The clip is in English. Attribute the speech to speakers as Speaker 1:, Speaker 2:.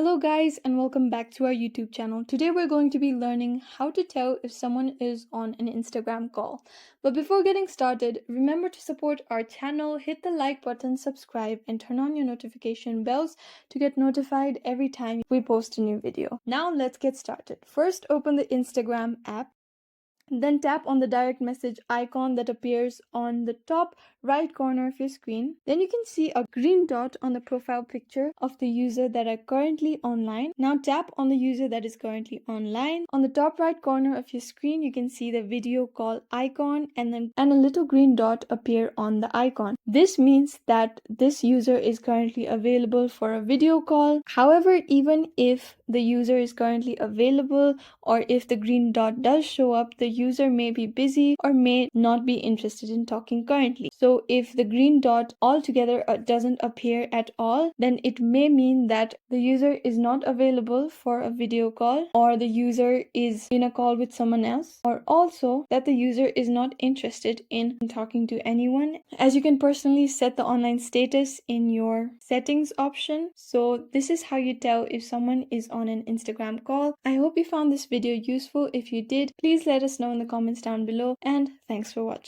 Speaker 1: Hello guys and welcome back to our YouTube channel. Today we're going to be learning how to tell if someone is on an Instagram call. But before getting started, remember to support our channel, hit the like button, subscribe and turn on your notification bells to get notified every time we post a new video. Now let's get started. First open the Instagram app. Then tap on the direct message icon that appears on the top right corner of your screen. Then you can see a green dot on the profile picture of the user that are currently online. Now tap on the user that is currently online. On the top right corner of your screen, you can see the video call icon and a little green dot appear on the icon. This means that this user is currently available for a video call. However, even if the user is currently available or if the green dot does show up, the user may be busy or may not be interested in talking currently. So if the green dot altogether doesn't appear at all, then it may mean that the user is not available for a video call, or the user is in a call with someone else, or also that the user is not interested in talking to anyone. As you can personally set the online status in your settings option. So this is how you tell if someone is on an Instagram call. I hope you found this video useful. If you did, please let us know in the comments down below, and thanks for watching.